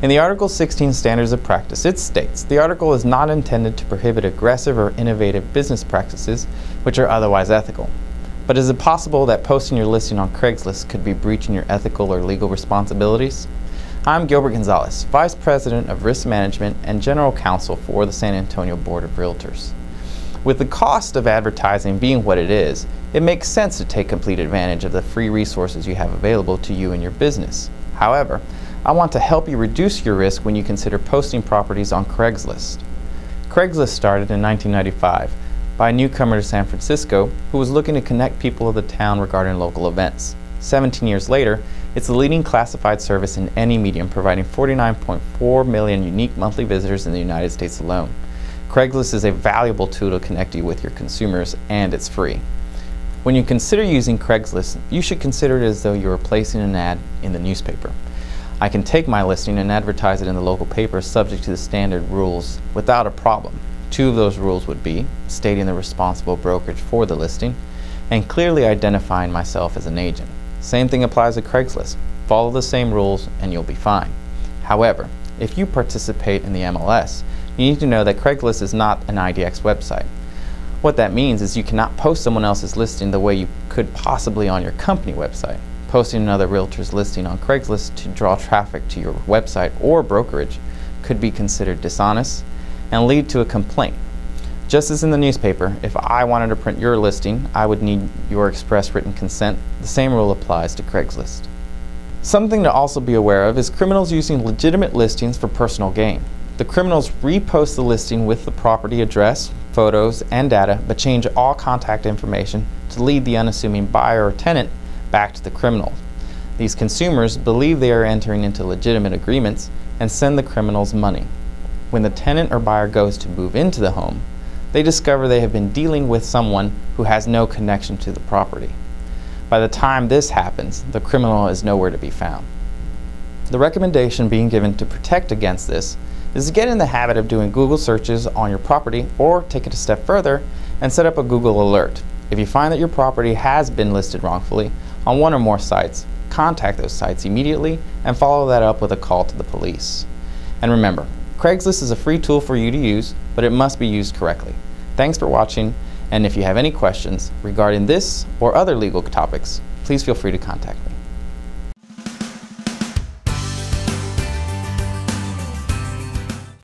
In the Article 16 Standards of Practice, it states, the article is not intended to prohibit aggressive or innovative business practices which are otherwise ethical. But is it possible that posting your listing on Craigslist could be breaching your ethical or legal responsibilities? I'm Gilbert Gonzalez, Vice President of Risk Management and General Counsel for the San Antonio Board of Realtors. With the cost of advertising being what it is, it makes sense to take complete advantage of the free resources you have available to you and your business. However, I want to help you reduce your risk when you consider posting properties on Craigslist. Craigslist started in 1995 by a newcomer to San Francisco who was looking to connect people of the town regarding local events. 17 years later, it's the leading classified service in any medium, providing 49.4 million unique monthly visitors in the United States alone. Craigslist is a valuable tool to connect you with your consumers, and it's free. When you consider using Craigslist, you should consider it as though you are placing an ad in the newspaper. I can take my listing and advertise it in the local paper subject to the standard rules without a problem. Two of those rules would be stating the responsible brokerage for the listing and clearly identifying myself as an agent. Same thing applies to Craigslist. Follow the same rules and you'll be fine. However, if you participate in the MLS, you need to know that Craigslist is not an IDX website. What that means is you cannot post someone else's listing the way you could possibly on your company website. Posting another realtor's listing on Craigslist to draw traffic to your website or brokerage could be considered dishonest and lead to a complaint. Just as in the newspaper, if I wanted to print your listing, I would need your express written consent. The same rule applies to Craigslist. Something to also be aware of is criminals using legitimate listings for personal gain. The criminals repost the listing with the property address, photos, and data, but change all contact information to lead the unassuming buyer or tenant back to the criminal. These consumers believe they are entering into legitimate agreements and send the criminals money. When the tenant or buyer goes to move into the home, they discover they have been dealing with someone who has no connection to the property. By the time this happens, the criminal is nowhere to be found. The recommendation being given to protect against this is to get in the habit of doing Google searches on your property, or take it a step further and set up a Google alert. If you find that your property has been listed wrongfully on one or more sites, contact those sites immediately and follow that up with a call to the police. And remember, Craigslist is a free tool for you to use, but it must be used correctly. Thanks for watching, and if you have any questions regarding this or other legal topics, please feel free to contact me.